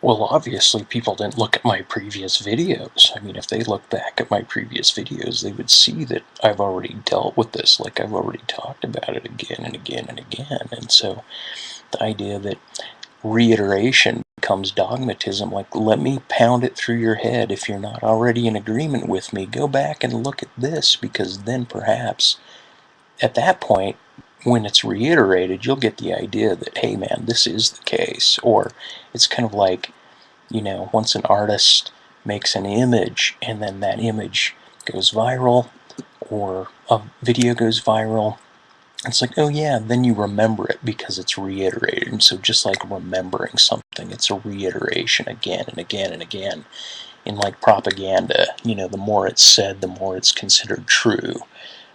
Well, obviously people didn't look at my previous videos. I mean, if they look back at my previous videos, they would see that I've already dealt with this, like I've already talked about it again and again and again. And so the idea that reiteration becomes dogmatism, like, let me pound it through your head. If you're not already in agreement with me, go back and look at this, because then perhaps at that point, when it's reiterated, you'll get the idea that, hey man, this is the case. Or it's kind of like, once an artist makes an image and then that image goes viral, or a video goes viral, it's like, oh yeah, then you remember it because it's reiterated. And so just like remembering something, it's a reiteration again and again and again. In like propaganda, the more it's said, the more it's considered true.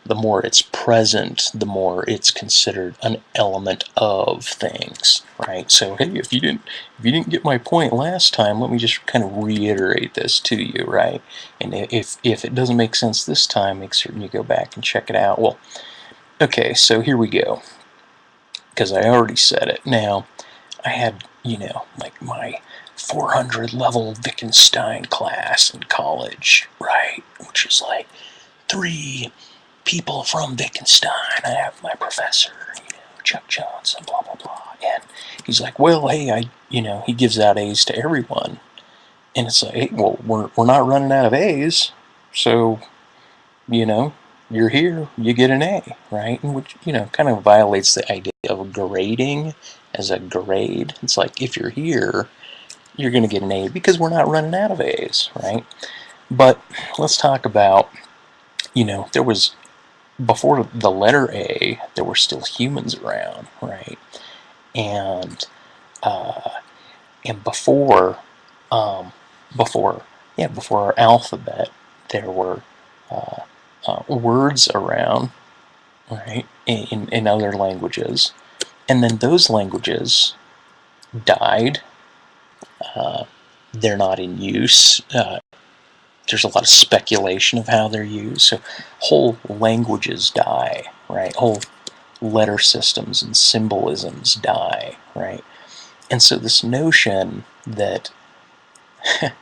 The more it's present, the more it's considered an element of things, right? So hey, if you didn't get my point last time, let me just kind of reiterate this to you, right? And if it doesn't make sense this time, make certain you go back and check it out. Well, okay, so here we go, because I already said it. Now, I had, like my 400 level Wittgenstein class in college, right? Which is like 3 people from Wittgenstein. I have my professor, Chuck Johnson, blah, blah, blah. And he's like, well, hey, he gives out A's to everyone. And it's like, hey, well, we're not running out of A's. So, you're here, you get an A, right? And which, kind of violates the idea of grading as a grade. It's like, if you're here, you're going to get an A because we're not running out of A's, right? But let's talk about, there was, before the letter A, there were still humans around, right? And before our alphabet, there were words around, right? In other languages, and then those languages died. They're not in use. There's a lot of speculation of how they're used. So whole languages die, right? Whole letter systems and symbolisms die, right? And so this notion that, and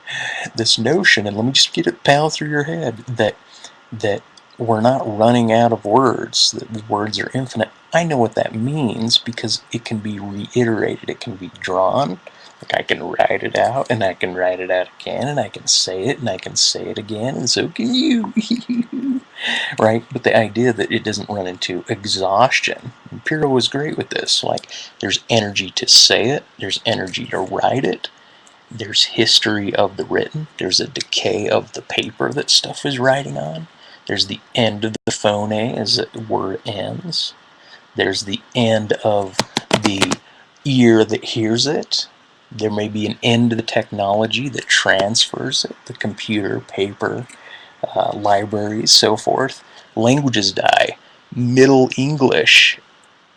let me just get it pound through your head, that we're not running out of words, that the words are infinite. I know what that means because it can be reiterated, it can be drawn. Like I can write it out, and I can write it out again, and I can say it, and I can say it again, and so can you. Right? But the idea that it doesn't run into exhaustion. And Pyrrho was great with this. Like, there's energy to say it, there's energy to write it, there's history of the written, there's a decay of the paper that stuff is writing on, there's the end of the phone as the word ends, there's the end of the ear that hears it. There may be an end to the technology that transfers it, the computer, paper, libraries, so forth. Languages die. Middle English,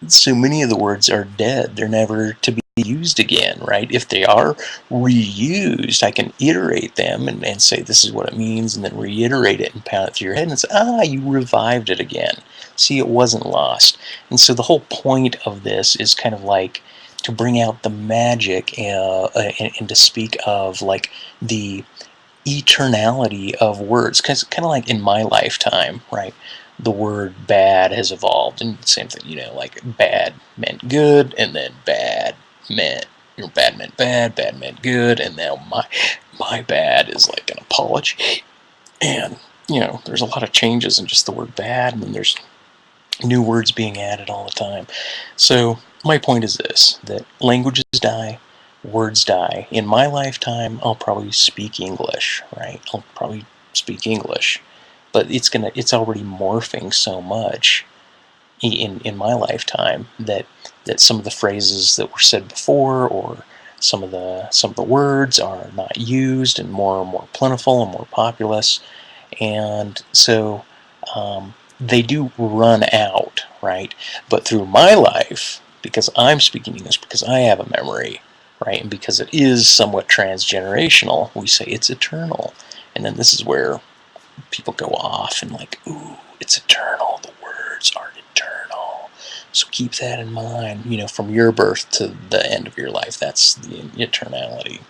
so many of the words are dead. They're never to be used again, right? If they are reused, I can iterate them and say this is what it means, and then reiterate it and pound it through your head and say, you revived it again. See, it wasn't lost. And so the whole point of this is kind of like to bring out the magic and to speak of like the eternality of words, because kind of like in my lifetime, right, the word bad has evolved, and the same thing, like bad meant good, and then bad meant bad meant good, and now my bad is like an apology. And there's a lot of changes in just the word bad, and then there's new words being added all the time. So my point is this, that languages die, words die. In my lifetime, I'll probably speak English, right? I'll probably speak English, but it's already morphing so much in my lifetime that some of the phrases that were said before, or some of the words, are not used, and more plentiful and more populous, and so they do run out, right? But through my life, because I'm speaking English, because I have a memory, right, and because it is somewhat transgenerational, we say it's eternal. And then this is where people go off and like, ooh, it's eternal. The words are eternal. So keep that in mind, from your birth to the end of your life. That's the eternality.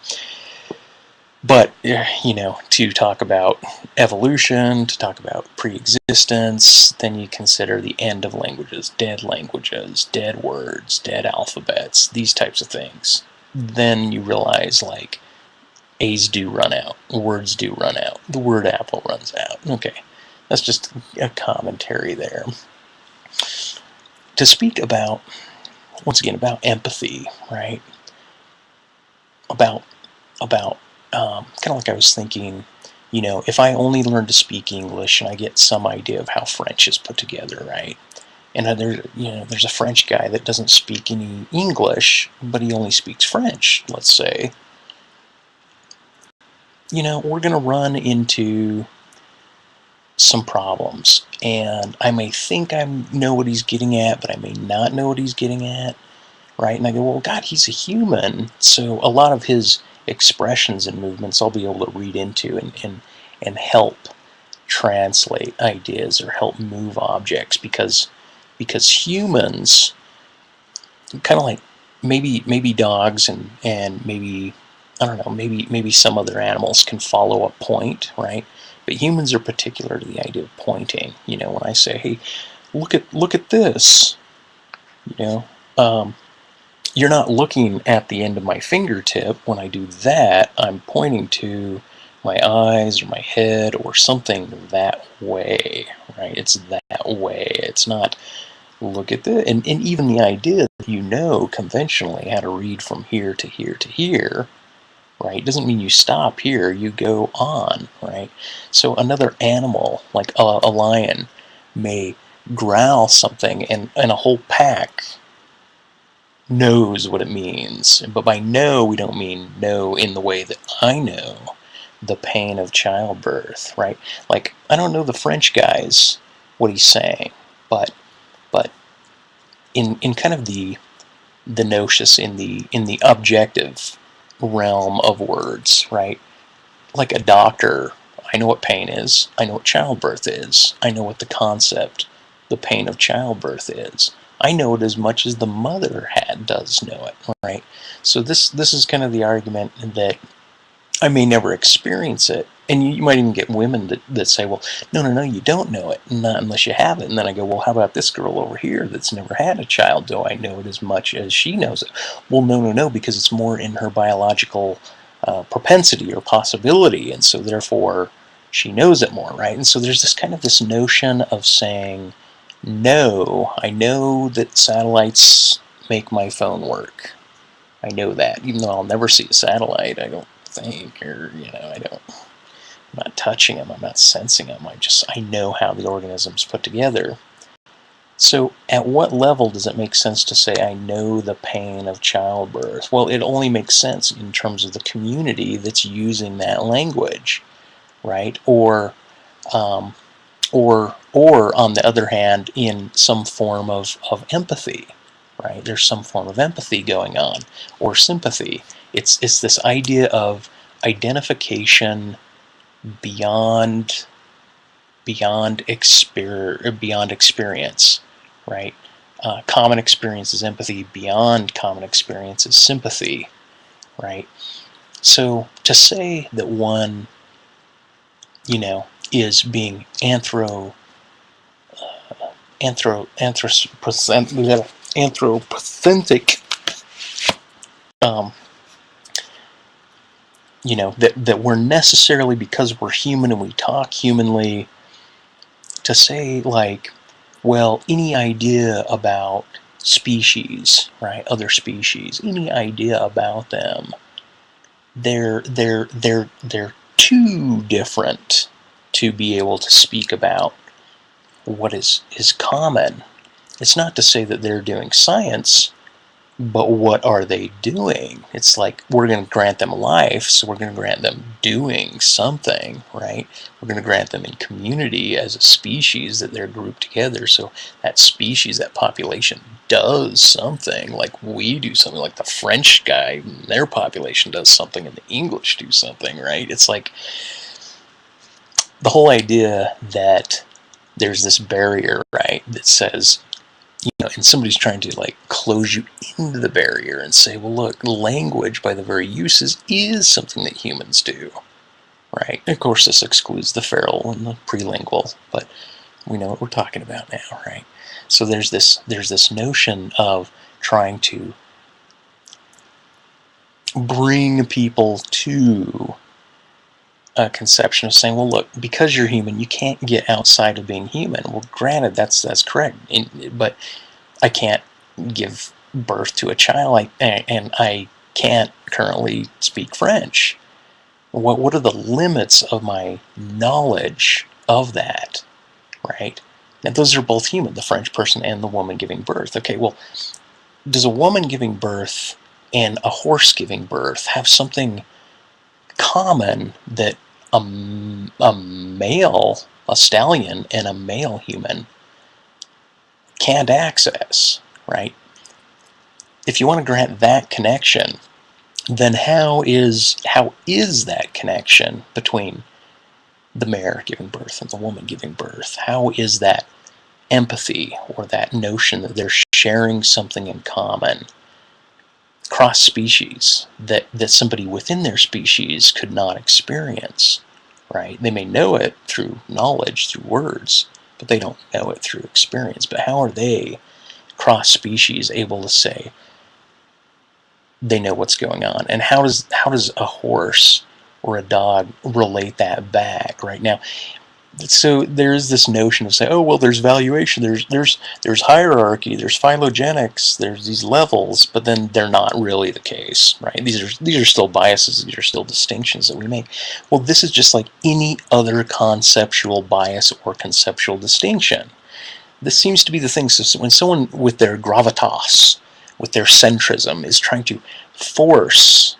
to talk about evolution, to talk about pre-existence. Then you consider the end of languages, dead words, dead alphabets, these types of things. Then you realize, like, A's do run out, words do run out, the word apple runs out. Okay, that's just a commentary there. To speak about, once again, about empathy, right? About kind of like I was thinking, if I only learn to speak English and I get some idea of how French is put together, right? And there's a French guy that doesn't speak any English, but he only speaks French, let's say. We're going to run into some problems, and I may think I know what he's getting at, but I may not know what he's getting at, right? And I go, well, God, he's a human, so a lot of his expressions and movements I'll be able to read into and help translate ideas or help move objects, because humans, kind of like maybe dogs and maybe, I don't know, maybe some other animals can follow a point, right? But humans are particular to the idea of pointing. When I say, hey, look at this, you're not looking at the end of my fingertip. When I do that, I'm pointing to my eyes or my head or something that way, right? It's that way. It's not, look at this. And even the idea that conventionally how to read from here to here to here, right, doesn't mean you stop here, you go on, right? So another animal, like a lion, may growl something, and a whole pack knows what it means. But by know, we don't mean know in the way that I know the pain of childbirth, right? Like, I don't know the French guy's what he's saying, but in kind of the notice, in the objective realm of words, right? Like a doctor, I know what pain is, I know what childbirth is, I know what the pain of childbirth is. I know it as much as the mother does know it, right? So this is kind of the argument that I may never experience it. And you might even get women that say, well, no, you don't know it, not unless you have it. And then I go, well, how about this girl over here that's never had a child? Do I know it as much as she knows it? Well, no, because it's more in her biological propensity or possibility, and so therefore she knows it more, right? And so there's this notion of saying, no, I know that satellites make my phone work. I know that, even though I'll never see a satellite, I don't think, or, I'm not touching them, I'm not sensing them, I know how the organism's put together. So at what level does it make sense to say, I know the pain of childbirth? Well, it only makes sense in terms of the community that's using that language, right? Or on the other hand, in some form of empathy, right? There's some form of empathy going on, or sympathy. It's this idea of identification beyond experience, right? Common experience is empathy. Beyond common experience is sympathy, right? So to say that one, is being anthropocentric, that we're necessarily, because we're human and we talk humanly, to say, like, well, any idea about species, right, other species, any idea about them, they're too different to be able to speak about what is common. It's not to say that they're doing science, but what are they doing? It's like, we're going to grant them life, so we're going to grant them doing something, right? We're going to grant them in community as a species, that they're grouped together, so that species, that population, does something, like we do something, like the French guy, their population does something, and the English do something, right? It's like the whole idea that there's this barrier, right, that says, and somebody's trying to, like, close you into the barrier and say, well, look, language by the very uses is something that humans do. right? Of course, this excludes the feral and the prelingual, but we know what we're talking about now, right? So there's this notion of trying to bring people to a conception of saying, well, look, because you're human, you can't get outside of being human. Well, granted, that's correct, but I can't give birth to a child, and I can't currently speak French. What are the limits of my knowledge of that, right? Now, those are both human, the French person and the woman giving birth. Okay, well, does a woman giving birth and a horse giving birth have something common that a male, a stallion, and a male human can't access, right? If you want to grant that connection, then how is that connection between the mare giving birth and the woman giving birth? How is that empathy, or that notion that they're sharing something in common, cross species, that somebody within their species could not experience, right? They may know it through knowledge, through words, but they don't know it through experience. But how are they, cross species, able to say they know what's going on? And how does a horse or a dog relate that back, right? Now, so there's this notion of saying, oh, well, there's valuation, there's hierarchy, there's phylogenics, there's these levels, but then they're not really the case, right? These are still biases, these are still distinctions that we make. Well, this is just like any other conceptual bias or conceptual distinction. This seems to be the thing. So when someone with their gravitas, with their centrism, is trying to force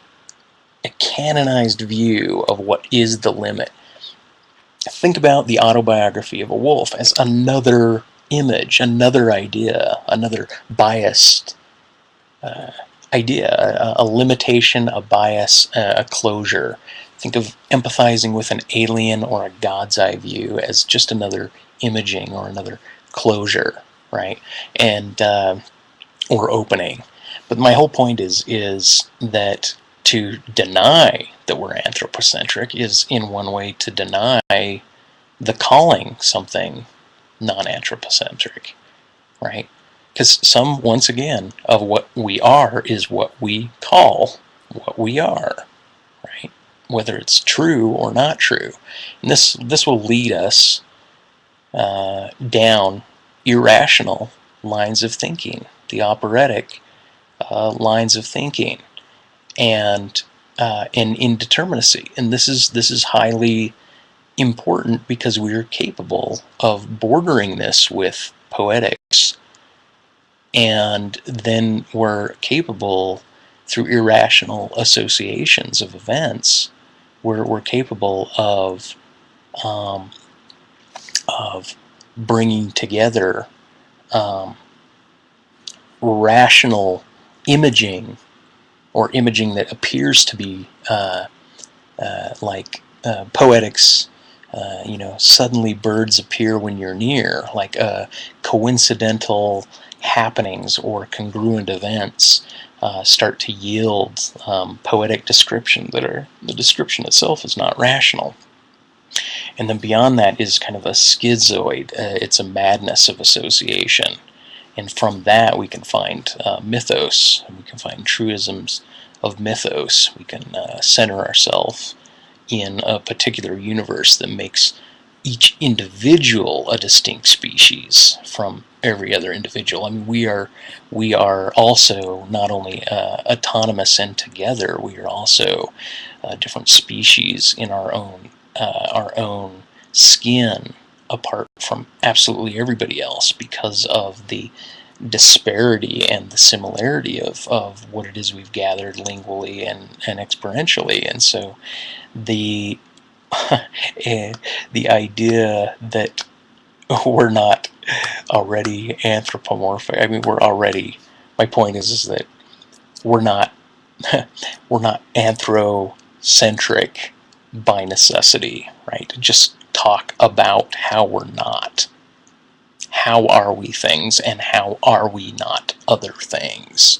a canonized view of what is the limit, think about the autobiography of a wolf as another image, another idea, another biased idea, a limitation, a bias, a closure. Think of empathizing with an alien or a God's eye view as just another imaging or another closure, right? And or opening. But my whole point is that to deny that we're anthropocentric is in one way to deny the calling something non-anthropocentric, right? Because once again, of what we are is what we call what we are, right? Whether it's true or not true. And this will lead us down irrational lines of thinking, the operatic lines of thinking, and indeterminacy. And this is highly important because we are capable of bordering this with poetics, and then we're capable, through irrational associations of events, we're capable of bringing together rational imaging, or imaging that appears to be like poetics. Suddenly birds appear when you're near, like coincidental happenings or congruent events start to yield poetic description the description itself is not rational. And then beyond that is kind of a schizoid. It's a madness of association. And from that we can find mythos, and we can find truisms of mythos. We can center ourselves in a particular universe that makes each individual a distinct species from every other individual. I mean, we are also not only autonomous and together, we are also different species in our own skin, apart from absolutely everybody else, because of the disparity and the similarity of what it is we've gathered lingually and experientially. And so the the idea that we're not already anthropomorphic, I mean, we're already, my point is that we're not anthrocentric by necessity, right? Just talk about how we're not. How are we things, and how are we not other things?